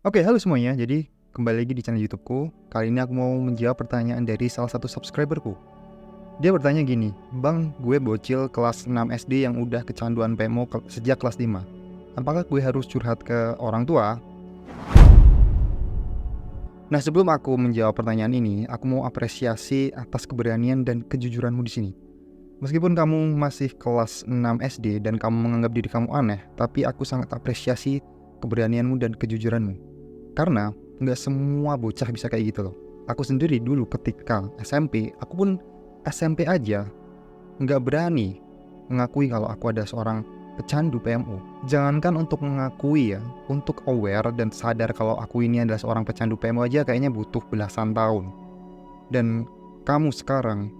Oke, halo semuanya. Jadi, kembali lagi di channel YouTubeku. Kali ini aku mau menjawab pertanyaan dari salah satu subscriberku. Dia bertanya gini, "Bang, gue bocil kelas 6 SD yang udah kecanduan PMO sejak kelas 5. Apakah gue harus curhat ke orang tua?" Nah, sebelum aku menjawab pertanyaan ini, aku mau apresiasi atas keberanian dan kejujuranmu di sini. Meskipun kamu masih kelas 6 SD dan kamu menganggap diri kamu aneh, tapi aku sangat apresiasi keberanianmu dan kejujuranmu. Karena nggak semua bocah bisa kayak gitu loh. Aku sendiri dulu ketika SMP, aku pun SMP aja nggak berani mengakui kalau aku ada seorang pecandu PMO. Jangankan untuk mengakui ya, untuk aware dan sadar kalau aku ini adalah seorang pecandu PMO aja kayaknya butuh belasan tahun. Dan kamu sekarang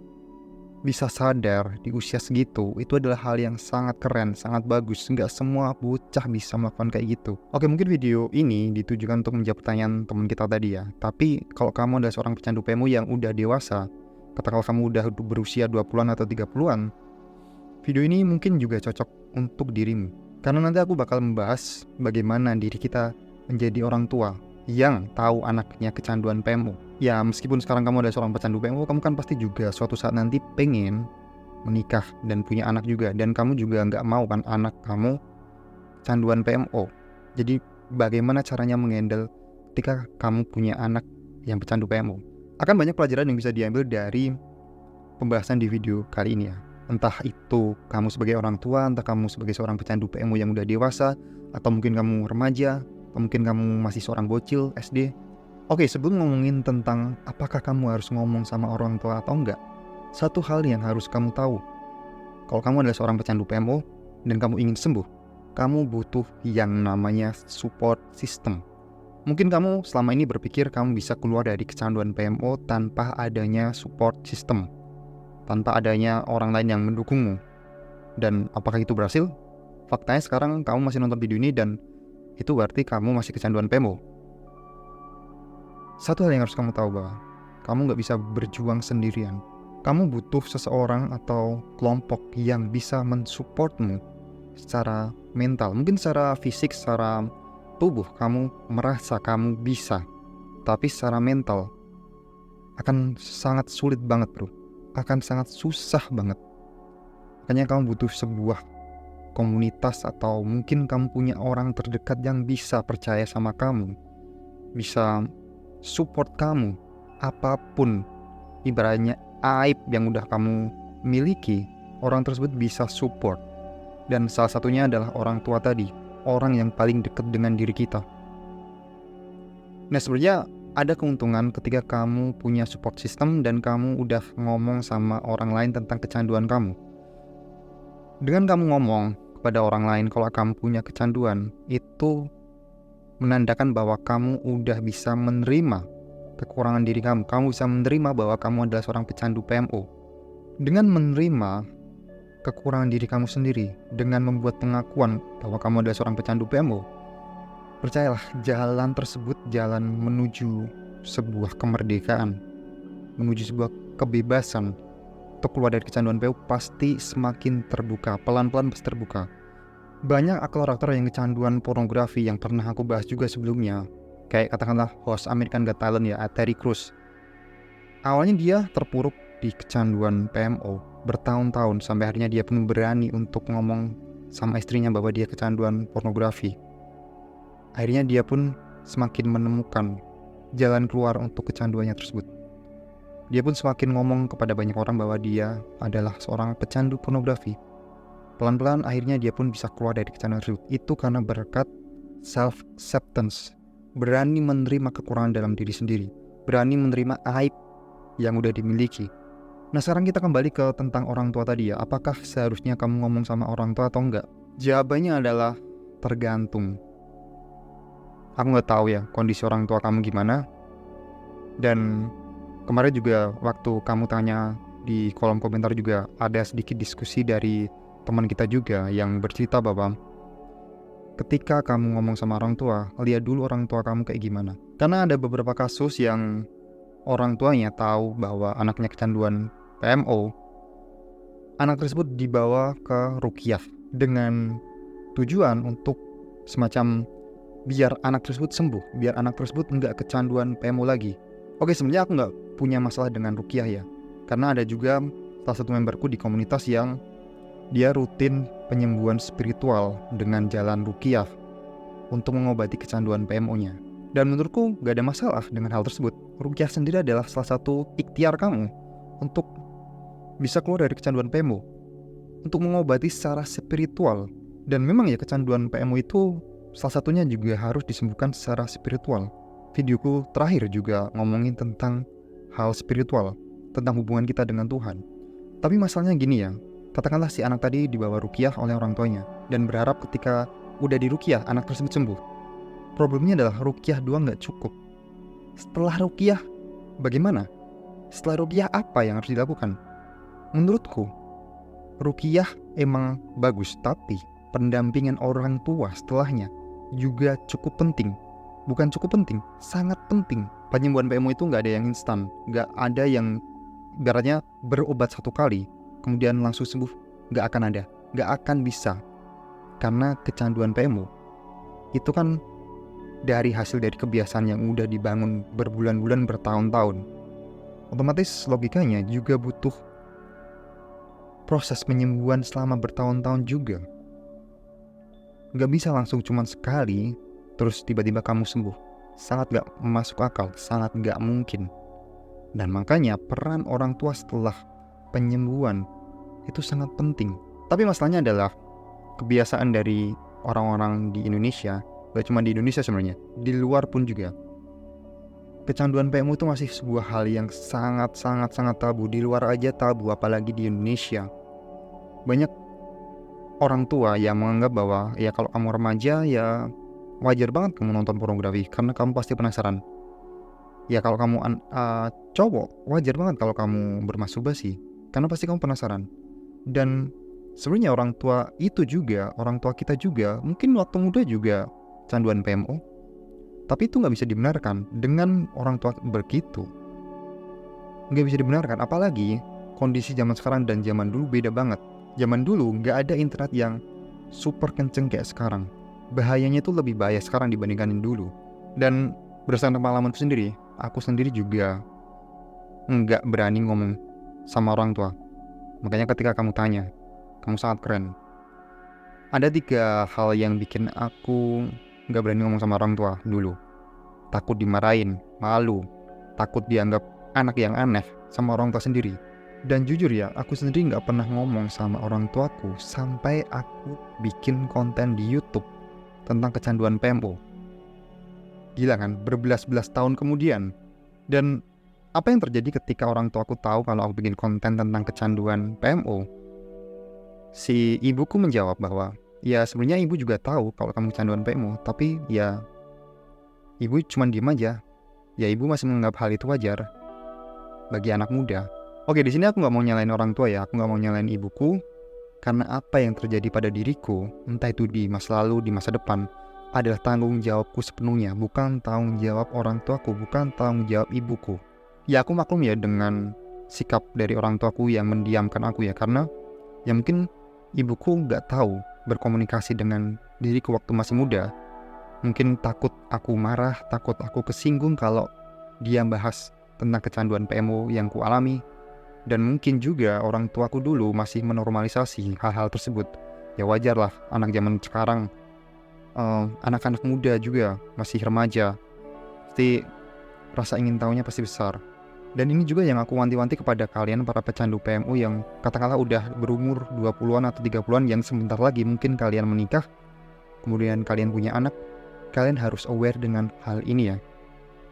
bisa sadar di usia segitu, itu adalah hal yang sangat keren, sangat bagus. Nggak semua bocah bisa melakukan kayak gitu. Oke, mungkin video ini ditujukan untuk menjawab pertanyaan teman kita tadi ya. Tapi kalau kamu adalah seorang pecandu PMU yang udah dewasa, katakanlah kamu udah berusia 20-an atau 30-an, video ini mungkin juga cocok untuk dirimu. Karena nanti aku bakal membahas bagaimana diri kita menjadi orang tua yang tahu anaknya kecanduan PMO. Ya, meskipun sekarang kamu adalah seorang pecandu PMO, kamu kan pasti juga suatu saat nanti pengen menikah dan punya anak juga. Dan kamu juga nggak mau kan anak kamu kecanduan PMO. Jadi bagaimana caranya menghandle ketika kamu punya anak yang pecandu PMO? Akan banyak pelajaran yang bisa diambil dari pembahasan di video kali ini ya. Entah itu kamu sebagai orang tua, entah kamu sebagai seorang pecandu PMO yang udah dewasa, atau mungkin kamu remaja, atau mungkin kamu masih seorang bocil SD. Oke, sebelum ngomongin tentang apakah kamu harus ngomong sama orang tua atau enggak, satu hal yang harus kamu tahu, kalau kamu adalah seorang pecandu PMO dan kamu ingin sembuh, kamu butuh yang namanya support system. Mungkin kamu selama ini berpikir kamu bisa keluar dari kecanduan PMO tanpa adanya support system, tanpa adanya orang lain yang mendukungmu. Dan apakah itu berhasil? Faktanya sekarang kamu masih nonton video ini dan itu berarti kamu masih kecanduan PMO. Satu hal yang harus kamu tahu bahwa kamu nggak bisa berjuang sendirian. Kamu butuh seseorang atau kelompok yang bisa mensupportmu secara mental. Mungkin secara fisik, secara tubuh kamu merasa kamu bisa. Tapi secara mental akan sangat sulit banget bro. Akan sangat susah banget. Makanya kamu butuh sebuah komunitas atau mungkin kamu punya orang terdekat yang bisa percaya sama kamu. Bisa support kamu apapun ibaratnya aib yang udah kamu miliki, orang tersebut bisa support. Dan salah satunya adalah orang tua tadi, orang yang paling dekat dengan diri kita. Nah, sebenarnya ada keuntungan ketika kamu punya support system dan kamu udah ngomong sama orang lain tentang kecanduan kamu. Dengan kamu ngomong kepada orang lain kalau kamu punya kecanduan, itu menandakan bahwa kamu udah bisa menerima kekurangan diri kamu. Kamu bisa menerima bahwa kamu adalah seorang pecandu PMO. Dengan menerima kekurangan diri kamu sendiri, dengan membuat pengakuan bahwa kamu adalah seorang pecandu PMO, percayalah, jalan tersebut, jalan menuju sebuah kemerdekaan, menuju sebuah kebebasan untuk keluar dari kecanduan PMO pasti semakin terbuka, pelan-pelan pasti terbuka. Banyak aktor-aktor yang kecanduan pornografi yang pernah aku bahas juga sebelumnya, kayak katakanlah host American Got Talent ya, Terry Crews. Awalnya dia terpuruk di kecanduan PMO bertahun-tahun sampai akhirnya dia pun berani untuk ngomong sama istrinya bahwa dia kecanduan pornografi. Akhirnya dia pun semakin menemukan jalan keluar untuk kecanduannya tersebut. Dia pun semakin ngomong kepada banyak orang bahwa dia adalah seorang pecandu pornografi. Pelan-pelan akhirnya dia pun bisa keluar dari kecanduan tersebut. Itu karena berkat self-acceptance. Berani menerima kekurangan dalam diri sendiri. Berani menerima aib yang udah dimiliki. Nah, sekarang kita kembali ke tentang orang tua tadi ya. Apakah seharusnya kamu ngomong sama orang tua atau enggak? Jawabannya adalah tergantung. Aku nggak tahu ya kondisi orang tua kamu gimana. Dan kemarin juga waktu kamu tanya di kolom komentar juga ada sedikit diskusi dari teman kita juga yang bercerita bahwa ketika kamu ngomong sama orang tua, lihat dulu orang tua kamu kayak gimana. Karena ada beberapa kasus yang orang tuanya tahu bahwa anaknya kecanduan PMO, anak tersebut dibawa ke ruqyah dengan tujuan untuk semacam biar anak tersebut sembuh, biar anak tersebut nggak kecanduan PMO lagi. Oke, sebenarnya aku nggak punya masalah dengan ruqyah ya, karena ada juga salah satu memberku di komunitas yang dia rutin penyembuhan spiritual dengan jalan ruqyah untuk mengobati kecanduan PMO-nya. Dan menurutku gak ada masalah dengan hal tersebut. Ruqyah sendiri adalah salah satu ikhtiar kamu untuk bisa keluar dari kecanduan PMO, untuk mengobati secara spiritual. Dan memang ya, kecanduan PMO itu salah satunya juga harus disembuhkan secara spiritual. Videoku terakhir juga ngomongin tentang hal spiritual, tentang hubungan kita dengan Tuhan. Tapi masalahnya gini ya, katakanlah si anak tadi dibawa ruqyah oleh orang tuanya dan berharap ketika udah diruqyah anak tersebut sembuh. Problemnya adalah ruqyah doang gak cukup. Setelah ruqyah bagaimana? Setelah ruqyah apa yang harus dilakukan? Menurutku ruqyah emang bagus, tapi pendampingan orang tua setelahnya juga cukup penting. Bukan cukup penting, sangat penting. Penyembuhan PMO itu gak ada yang instan, gak ada yang ibaratnya berobat satu kali kemudian langsung sembuh. Gak akan ada, gak akan bisa. Karena kecanduan PMO itu kan dari hasil dari kebiasaan yang udah dibangun berbulan-bulan, bertahun-tahun. Otomatis logikanya juga butuh proses penyembuhan selama bertahun-tahun juga. Gak bisa langsung cuman sekali terus tiba-tiba kamu sembuh. Sangat gak masuk akal, sangat gak mungkin. Dan makanya peran orang tua setelah penyembuhan itu sangat penting. Tapi masalahnya adalah kebiasaan dari orang-orang di Indonesia, gak cuma di Indonesia sebenarnya, di luar pun juga. Kecanduan PMO itu masih sebuah hal yang sangat tabu. Di luar aja tabu, apalagi di Indonesia. Banyak orang tua yang menganggap bahwa ya kalau kamu remaja ya wajar banget kamu nonton pornografi karena kamu pasti penasaran. Ya kalau kamu cowok, wajar banget kalau kamu bermasturbasi karena pasti kamu penasaran. Dan sebenarnya orang tua kita juga mungkin waktu muda juga canduan PMO. Tapi itu gak bisa dibenarkan dengan orang tua begitu. Gak bisa dibenarkan, apalagi kondisi zaman sekarang dan zaman dulu beda banget. Zaman dulu gak ada internet yang super kenceng kayak sekarang. Bahayanya itu lebih bahaya sekarang dibandingkan dulu. Dan berdasarkan pengalamanku sendiri, aku sendiri juga gak berani ngomong sama orang tua. Makanya ketika kamu tanya, kamu sangat keren. Ada 3 hal yang bikin aku gak berani ngomong sama orang tua dulu. Takut dimarahin, malu, takut dianggap anak yang aneh sama orang tua sendiri. Dan jujur ya, aku sendiri gak pernah ngomong sama orang tuaku sampai aku bikin konten di YouTube tentang kecanduan PMO. Gila kan, berbelas-belas tahun kemudian. Dan apa yang terjadi ketika orang tuaku tahu kalau aku bikin konten tentang kecanduan PMO? Si ibuku menjawab bahwa ya sebenarnya ibu juga tahu kalau kamu kecanduan PMO, tapi ya ibu cuma diem aja. Ya ibu masih menganggap hal itu wajar bagi anak muda. Oke, di sini aku nggak mau nyalain orang tua ya, aku nggak mau nyalain ibuku, karena apa yang terjadi pada diriku, entah itu di masa lalu, di masa depan, adalah tanggung jawabku sepenuhnya, bukan tanggung jawab orang tuaku, bukan tanggung jawab ibuku. Ya aku maklum ya dengan sikap dari orang tuaku yang mendiamkan aku ya, karena ya mungkin ibuku gak tahu berkomunikasi dengan diriku waktu masih muda. Mungkin takut aku marah, takut aku kesinggung kalau dia bahas tentang kecanduan PMO yang ku alami. Dan mungkin juga orang tuaku dulu masih menormalisasi hal-hal tersebut. Ya wajar lah, anak zaman sekarang, anak-anak muda juga masih remaja, pasti rasa ingin tahunya pasti besar. Dan ini juga yang aku wanti-wanti kepada kalian para pecandu PMO yang katakanlah udah berumur 20-an atau 30-an yang sebentar lagi mungkin kalian menikah, kemudian kalian punya anak. Kalian harus aware dengan hal ini ya.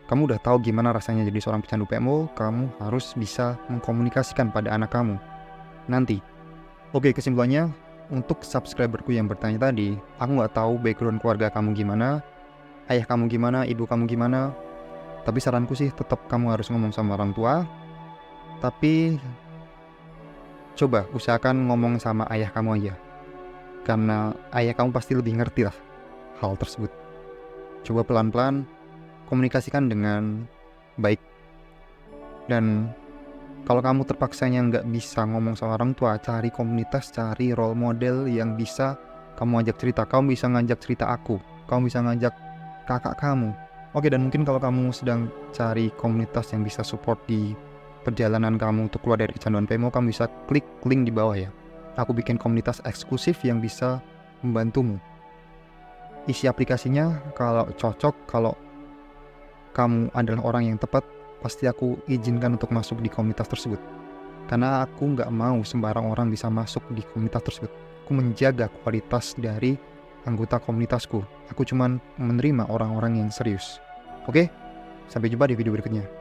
Kamu udah tahu gimana rasanya jadi seorang pecandu PMO, kamu harus bisa mengkomunikasikan pada anak kamu nanti. Oke, kesimpulannya, untuk subscriberku yang bertanya tadi, aku gak tahu background keluarga kamu gimana, ayah kamu gimana, ibu kamu gimana. Tapi saranku sih tetap kamu harus ngomong sama orang tua. Tapi coba usahakan ngomong sama ayah kamu aja, karena ayah kamu pasti lebih ngerti lah hal tersebut. Coba pelan-pelan komunikasikan dengan baik. Dan kalau kamu terpaksanya nggak bisa ngomong sama orang tua, cari komunitas, cari role model yang bisa kamu ajak cerita. Kamu bisa ngajak cerita aku, kamu bisa ngajak kakak kamu. Oke, dan mungkin kalau kamu sedang cari komunitas yang bisa support di perjalanan kamu untuk keluar dari kecanduan PMO, kamu bisa klik link di bawah ya. Aku bikin komunitas eksklusif yang bisa membantumu. Isi aplikasinya kalau cocok, kalau kamu adalah orang yang tepat, pasti aku izinkan untuk masuk di komunitas tersebut. Karena aku nggak mau sembarang orang bisa masuk di komunitas tersebut. Aku menjaga kualitas dari anggota komunitasku. Aku cuman menerima orang-orang yang serius. Oke? Sampai jumpa di video berikutnya.